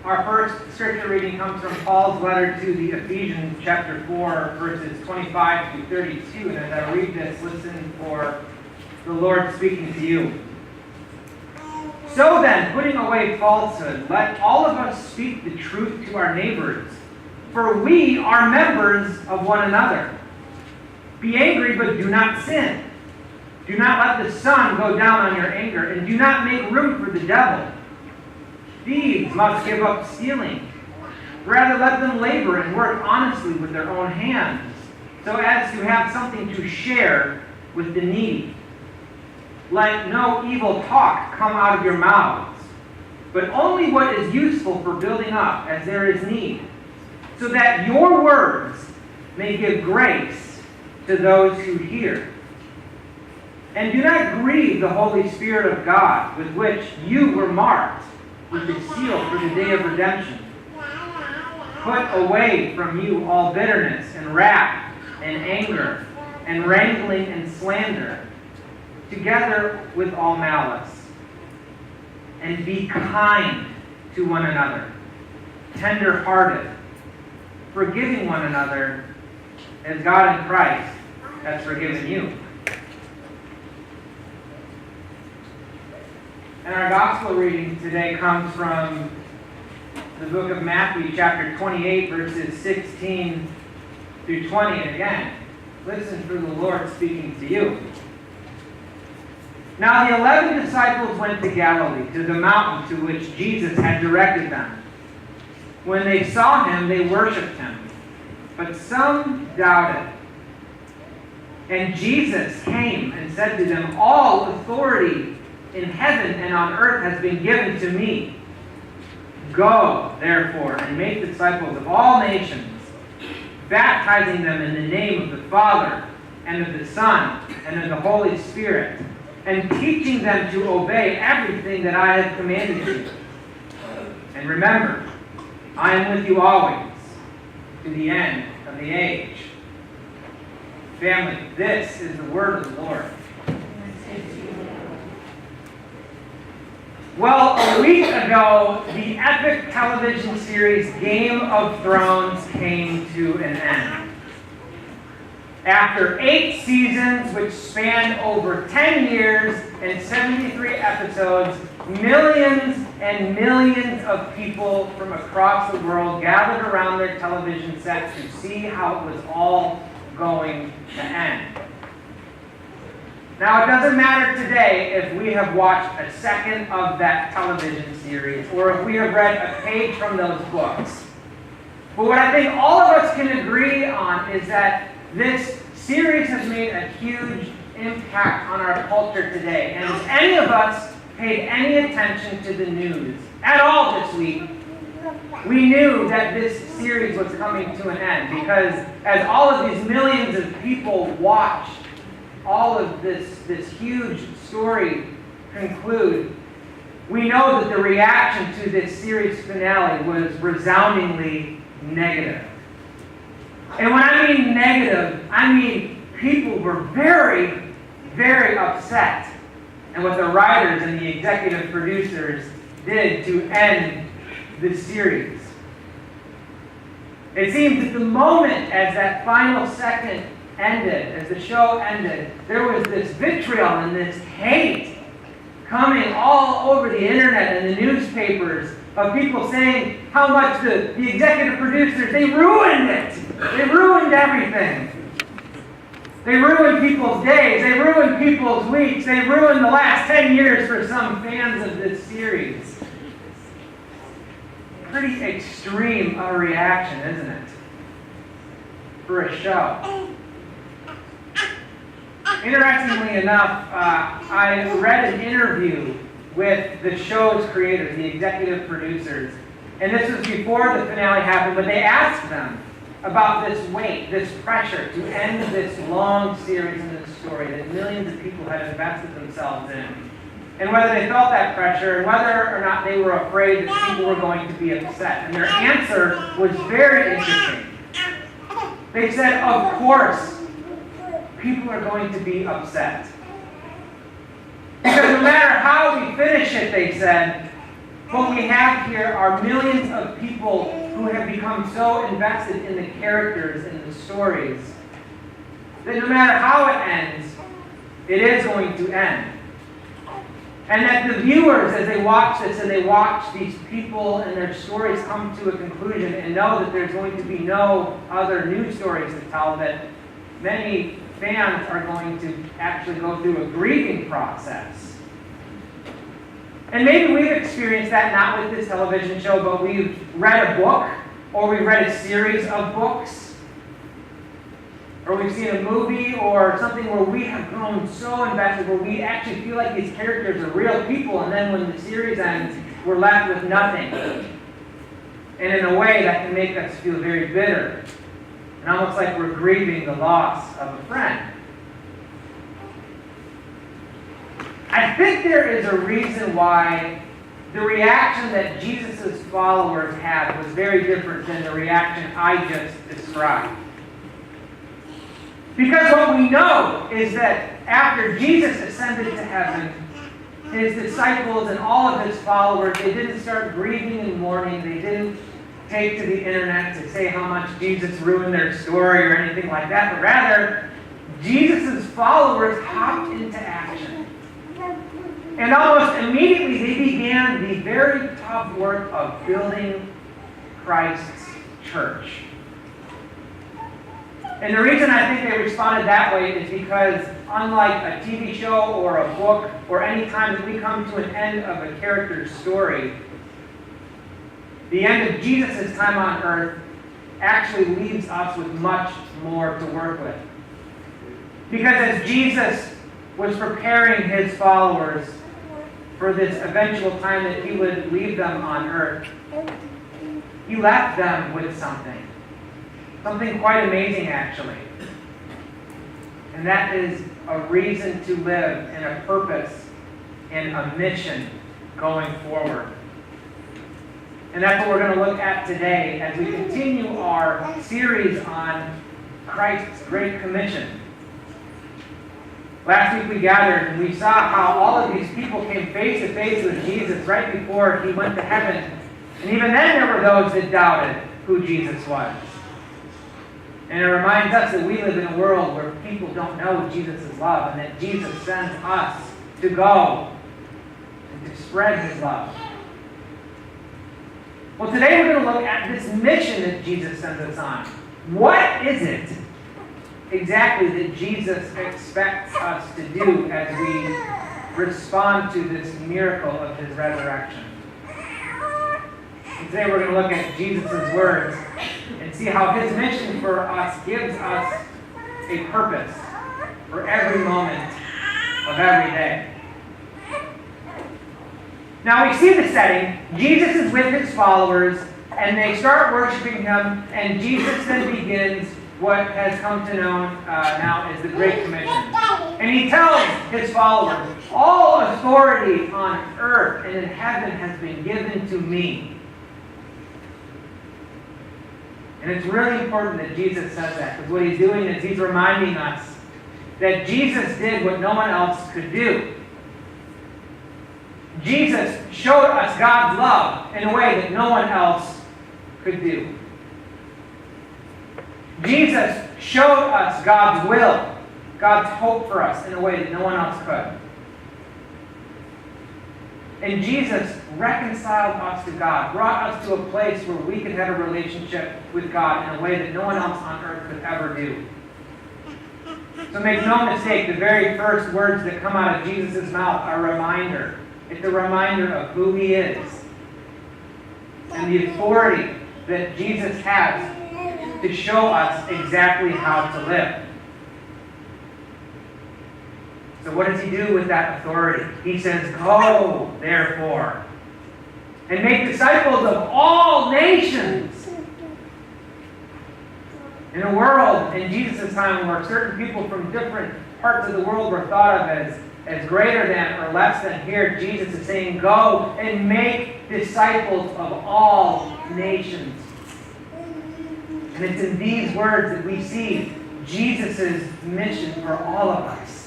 Our first scripture reading comes from Paul's letter to the Ephesians, chapter 4, verses 25 through 32. And as I read this, listen for the Lord speaking to you. So then, putting away falsehood, let all of us speak the truth to our neighbors, for we are members of one another. Be angry, but do not sin. Do not let the sun go down on your anger, and do not make room for the devil. Thieves must give up stealing. Rather, let them labor and work honestly with their own hands, so as to have something to share with the needy. Let no evil talk come out of your mouths, but only what is useful for building up as there is need, so that your words may give grace to those who hear. And do not grieve the Holy Spirit of God, with which you were marked with the seal for the day of redemption. Put away from you all bitterness and wrath and anger and wrangling and slander, together with all malice. And be kind to one another, tender-hearted, forgiving one another, as God in Christ has forgiven you. And our gospel reading today comes from the book of Matthew, chapter 28, verses 16 through 20. And again, listen for the Lord speaking to you. Now the 11 disciples went to Galilee, to the mountain to which Jesus had directed them. When they saw him, they worshipped him, but some doubted. And Jesus came and said to them, all authority in heaven and on earth has been given to me. Go, therefore, and make disciples of all nations, baptizing them in the name of the Father, and of the Son, and of the Holy Spirit, and teaching them to obey everything that I have commanded you. And remember, I am with you always, to the end of the age. Family, this is the word of the Lord. Well, a week ago, the epic television series Game of Thrones came to an end. After 8 seasons, which spanned over 10 years and 73 episodes, millions and millions of people from across the world gathered around their television sets to see how it was all going to end. Now, it doesn't matter today if we have watched a second of that television series or if we have read a page from those books. But what I think all of us can agree on is that this series has made a huge impact on our culture today. And if any of us paid any attention to the news at all this week, we knew that this series was coming to an end, because as all of these millions of people watched all of this huge story conclude, we know that the reaction to this series finale was resoundingly negative. And when I mean negative, I mean people were very, very upset at what the writers and the executive producers did to end the series. It seems that the moment as that final second ended, as the show ended, there was this vitriol and this hate coming all over the internet and the newspapers of people saying how much the executive producers, they ruined it. They ruined everything. They ruined people's days. They ruined people's weeks. They ruined the last 10 years for some fans of this series. Pretty extreme a reaction, isn't it? For a show. Interestingly enough, I read an interview with the show's creators, the executive producers, and this was before the finale happened, but they asked them about this weight, this pressure to end this long series and this story that millions of people had invested themselves in, and whether they felt that pressure, and whether or not they were afraid that people were going to be upset. And their answer was very interesting. They said, of course, people are going to be upset. Because no matter how we finish it, they said, what we have here are millions of people who have become so invested in the characters and the stories that no matter how it ends, it is going to end. And that the viewers, as they watch this and they watch these people and their stories come to a conclusion and know that there's going to be no other new stories to tell, that many fans are going to actually go through a grieving process. And maybe we've experienced that not with this television show, but we've read a book, or we've read a series of books, or we've seen a movie or something where we have grown so invested, where we actually feel like these characters are real people, and then when the series ends, we're left with nothing. And in a way, that can make us feel very bitter, and almost like we're grieving the loss of a friend. I think there is a reason why the reaction that Jesus' followers had was very different than the reaction I just described. Because what we know is that after Jesus ascended to heaven, his disciples and all of his followers, they didn't start grieving and mourning. They didn't take to the internet to say how much Jesus ruined their story or anything like that. But rather, Jesus' followers hopped into action. And almost immediately they began the very tough work of building Christ's church. And the reason I think they responded that way is because, unlike a TV show or a book, or any time that we come to an end of a character's story, the end of Jesus' time on earth actually leaves us with much more to work with. Because as Jesus was preparing his followers for this eventual time that he would leave them on earth, he left them with something. Something quite amazing, actually. And that is a reason to live and a purpose and a mission going forward. And that's what we're going to look at today as we continue our series on Christ's Great Commission. Last week we gathered and we saw how all of these people came face to face with Jesus right before he went to heaven. And even then there were those that doubted who Jesus was. And it reminds us that we live in a world where people don't know Jesus' love, and that Jesus sends us to go and to spread his love. Well, today we're going to look at this mission that Jesus sends us on. What is it exactly that Jesus expects us to do as we respond to this miracle of his resurrection? And today we're going to look at Jesus' words and see how his mission for us gives us a purpose for every moment of every day. Now we see the setting. Jesus is with his followers, and they start worshiping him, and Jesus then begins what has come to known now as the Great Commission. And he tells his followers, all authority on earth and in heaven has been given to me. And it's really important that Jesus says that, because what he's doing is he's reminding us that Jesus did what no one else could do. Jesus showed us God's love in a way that no one else could do. Jesus showed us God's will, God's hope for us in a way that no one else could. And Jesus reconciled us to God, brought us to a place where we could have a relationship with God in a way that no one else on earth could ever do. So make no mistake, the very first words that come out of Jesus' mouth are a reminder. It's a reminder of who he is and the authority that Jesus has to show us exactly how to live. So what does he do with that authority? He says, go, therefore, and make disciples of all nations. In a world in Jesus' time where certain people from different parts of the world were thought of as greater than or less than, here Jesus is saying, go and make disciples of all nations. And it's in these words that we see Jesus' mission for all of us.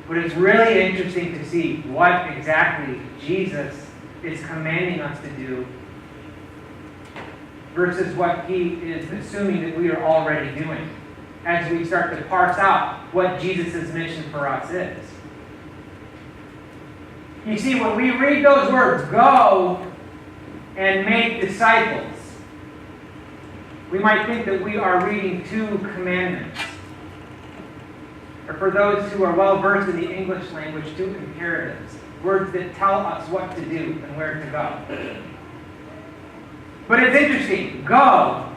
But it's really interesting to see what exactly Jesus is commanding us to do versus what he is assuming that we are already doing as we start to parse out what Jesus' mission for us is. You see, when we read those words, go and make disciples, we might think that we are reading two commandments. Or for those who are well versed in the English language, two imperatives. Words that tell us what to do and where to go. But it's interesting. Go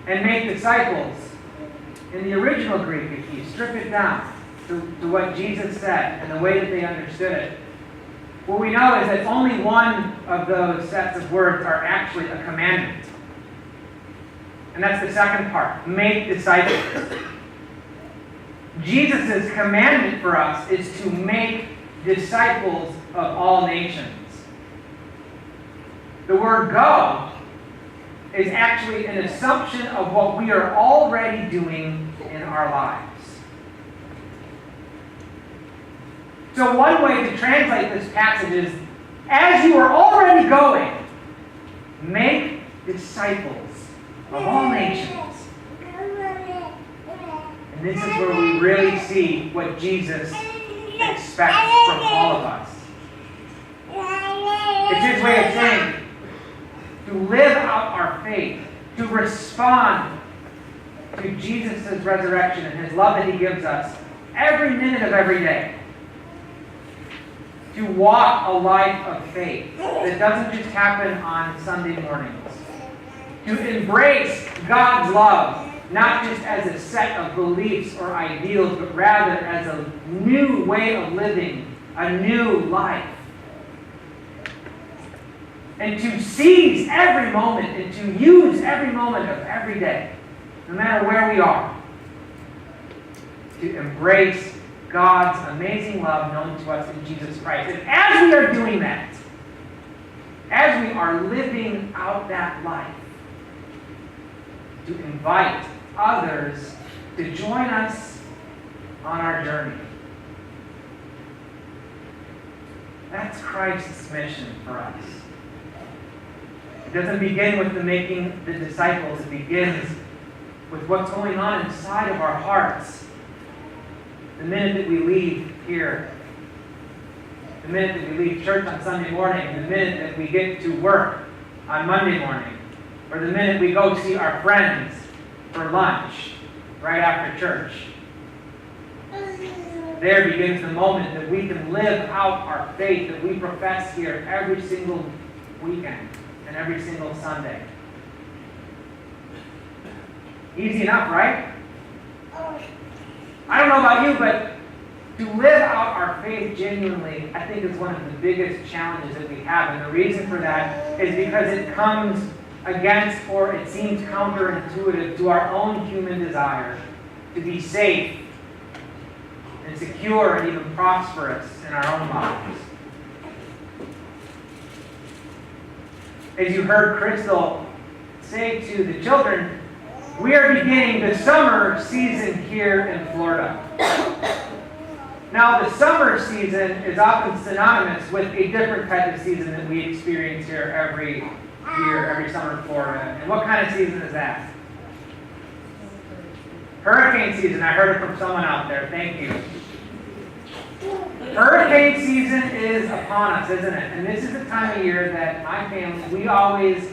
and make disciples. In the original Greek, if you strip it down to what Jesus said and the way that they understood it, what we know is that only one of those sets of words are actually a commandment. And that's the second part. Make disciples. Jesus' commandment for us is to make disciples of all nations. The word go is actually an assumption of what we are already doing in our lives. So one way to translate this passage is, as you are already going, make disciples of all nations. And this is where we really see what Jesus expects from all of us. It's his way of saying, to live out our faith, to respond to Jesus' resurrection and his love that he gives us every minute of every day. To walk a life of faith that doesn't just happen on Sunday mornings. To embrace God's love, not just as a set of beliefs or ideals, but rather as a new way of living, a new life. And to seize every moment and to use every moment of every day, no matter where we are, to embrace God's amazing love known to us in Jesus Christ. And as we are doing that, as we are living out that life, to invite others to join us on our journey. That's Christ's mission for us. It doesn't begin with the making the disciples. It begins with what's going on inside of our hearts. The minute that we leave here, the minute that we leave church on Sunday morning, the minute that we get to work on Monday morning, or the minute we go see our friends for lunch right after church. There begins the moment that we can live out our faith that we profess here every single weekend and every single Sunday. Easy enough, right? I don't know about you, but to live out our faith genuinely, I think is one of the biggest challenges that we have. And the reason for that is because it comes against, or it seems counterintuitive to our own human desire to be safe and secure and even prosperous in our own lives. As you heard Crystal say to the children, we are beginning the summer season here in Florida. Now, the summer season is often synonymous with a different type of season that we experience here every year, every summer in Florida. And what kind of season is that? Hurricane season. I heard it from someone out there. Thank you. Hurricane season is upon us, isn't it? And this is the time of year that my family, we always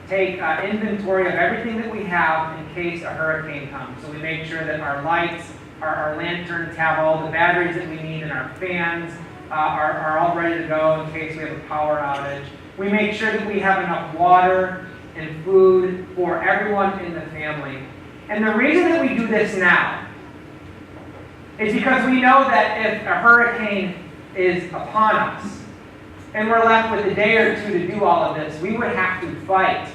take inventory of everything that we have in case a hurricane comes. So we make sure that our lights, our lanterns have all the batteries that we need, and our fans are all ready to go in case we have a power outage. We make sure that we have enough water and food for everyone in the family. And the reason that we do this now is because we know that if a hurricane is upon us and we're left with a day or two to do all of this, we would have to fight.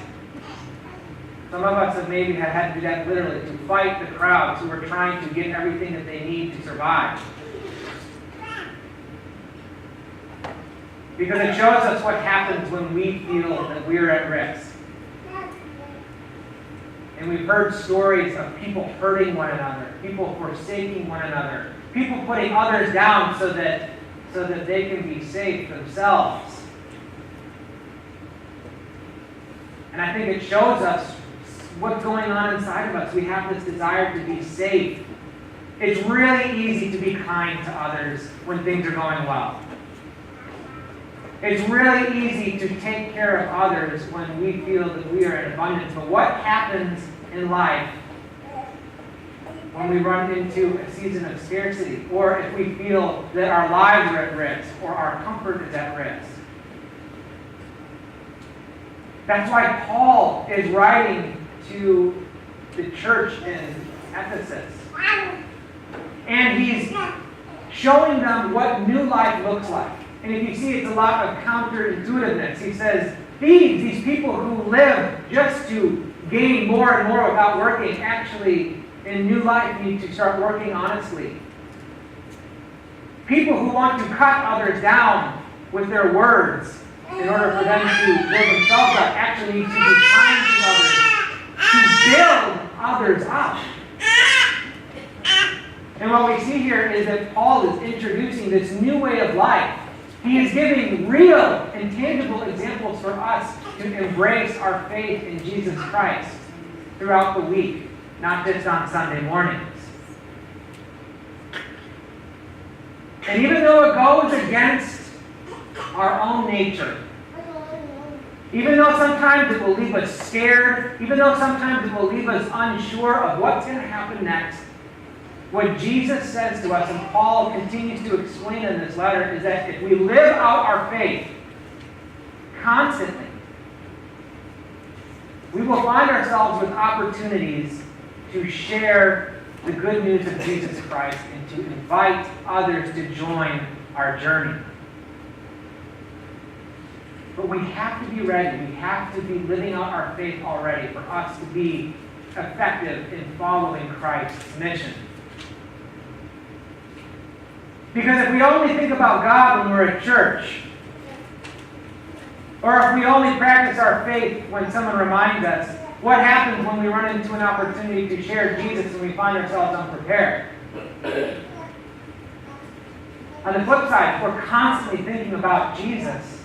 Some of us have maybe had to do that literally, to fight the crowds who are trying to get everything that they need to survive. Because it shows us what happens when we feel that we're at risk. And we've heard stories of people hurting one another, people forsaking one another, people putting others down so that they can be safe themselves. And I think it shows us what's going on inside of us. We have this desire to be safe. It's really easy to be kind to others when things are going well. It's really easy to take care of others when we feel that we are in abundance. But what happens in life when we run into a season of scarcity, or if we feel that our lives are at risk, or our comfort is at risk? That's why Paul is writing to the church in Ephesus. And he's showing them what new life looks like. And if you see, it's a lot of counterintuitiveness. He says, these people who live just to gain more and more without working, actually, in new life, need to start working honestly. People who want to cut others down with their words in order for them to build themselves up, actually need to be kind to others, to build others up. And what we see here is that Paul is introducing this new way of life. He is giving real and tangible examples for us to embrace our faith in Jesus Christ throughout the week, not just on Sunday mornings. And even though it goes against our own nature, even though sometimes it will leave us scared, even though sometimes it will leave us unsure of what's going to happen next, what Jesus says to us, and Paul continues to explain in this letter, is that if we live out our faith constantly, we will find ourselves with opportunities to share the good news of Jesus Christ and to invite others to join our journey. But we have to be ready. We have to be living out our faith already for us to be effective in following Christ's mission. Because if we only think about God when we're at church, or if we only practice our faith when someone reminds us, what happens when we run into an opportunity to share Jesus and we find ourselves unprepared? On the flip side, if we're constantly thinking about Jesus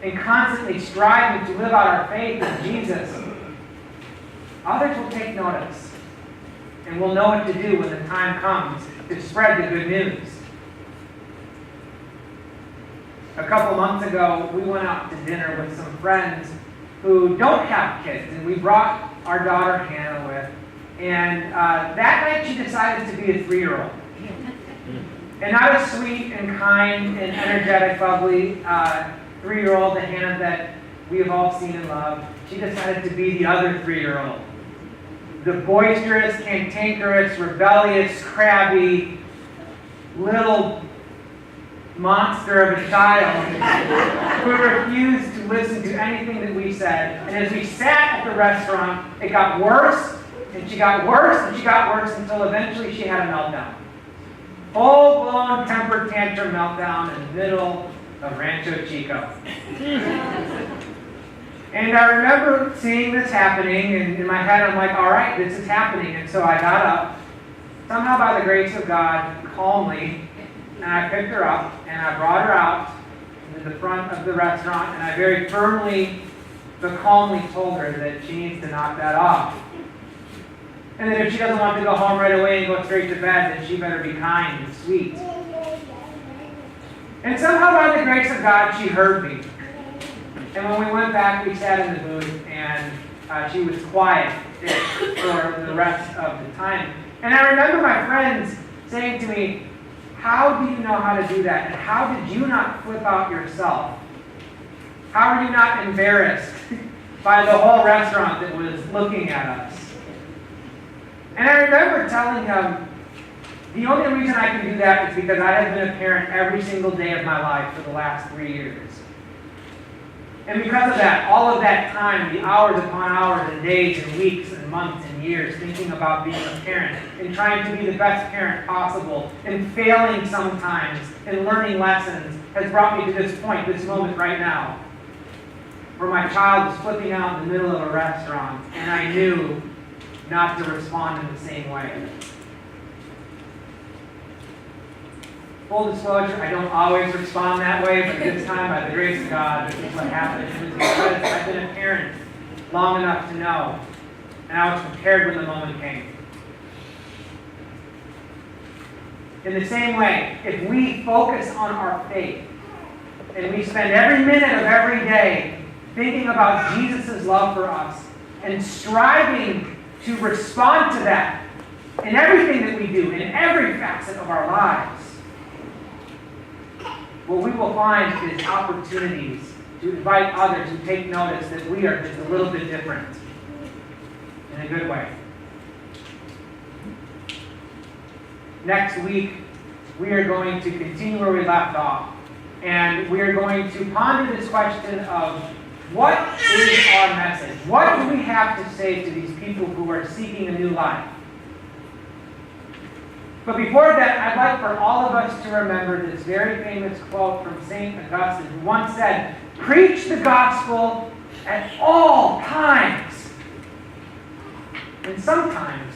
and constantly striving to live out our faith in Jesus, others will take notice and will know what to do when the time comes to spread the good news. A couple months ago, we went out to dinner with some friends who don't have kids, and we brought our daughter Hannah with. And that night she decided to be a 3-year-old. And not a sweet and kind and energetic, bubbly 3-year-old, the Hannah that we have all seen and loved. She decided to be the other 3-year-old. The boisterous, cantankerous, rebellious, crabby, little monster of a child who refused to listen to anything that we said. And as we sat at the restaurant, it got worse, and she got worse, and she got worse, until eventually she had a meltdown. Full-blown temper tantrum meltdown in the middle of Rancho Chico. And I remember seeing this happening, and in my head I'm like, all right, this is happening. And so I got up, somehow by the grace of God, calmly, and I picked her up, and I brought her out to the front of the restaurant, and I very firmly but calmly told her that she needs to knock that off. And that if she doesn't want to go home right away and go straight to bed, then she better be kind and sweet. And somehow by the grace of God, she heard me. And when we went back, we sat in the booth, and she was quiet for the rest of the time. And I remember my friends saying to me, how do you know how to do that? And how did you not flip out yourself? How are you not embarrassed by the whole restaurant that was looking at us? And I remember telling them, the only reason I can do that is because I have been a parent every single day of my life for the last 3 years. And because of that, all of that time, the hours upon hours and days and weeks and months and years thinking about being a parent and trying to be the best parent possible and failing sometimes and learning lessons has brought me to this point, this moment right now, where my child was flipping out in the middle of a restaurant and I knew not to respond in the same way. Full disclosure, I don't always respond that way, but this time, by the grace of God, this is what happened. It was because I've been a parent long enough to know, and I was prepared when the moment came. In the same way, if we focus on our faith, and we spend every minute of every day thinking about Jesus' love for us, and striving to respond to that in everything that we do, in every facet of our lives, what we will find is opportunities to invite others to take notice that we are just a little bit different in a good way. Next week, we are going to continue where we left off, and we are going to ponder this question of what is our message? What do we have to say to these people who are seeking a new life? But before that, I'd like for all of us to remember this very famous quote from St. Augustine, who once said, "Preach the gospel at all times, and sometimes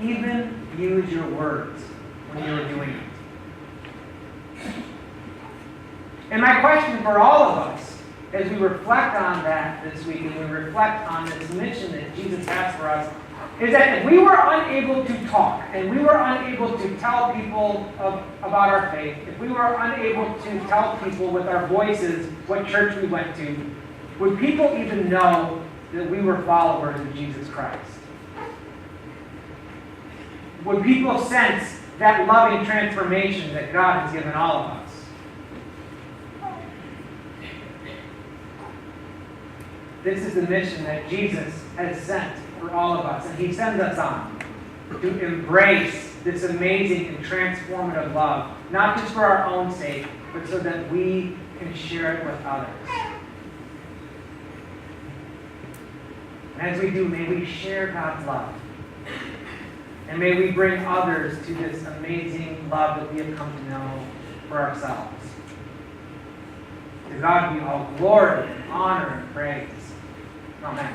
even use your words when you are doing it." And my question for all of us, as we reflect on that this week, and we reflect on this mission that Jesus has for us, is that if we were unable to talk, and we were unable to tell people about our faith, if we were unable to tell people with our voices what church we went to, would people even know that we were followers of Jesus Christ? Would people sense that loving transformation that God has given all of us? This is the mission that Jesus has sent for all of us, and He sends us on to embrace this amazing and transformative love, not just for our own sake, but so that we can share it with others. And as we do, may we share God's love, and may we bring others to this amazing love that we have come to know for ourselves. To God be all glory and honor and praise. Amen.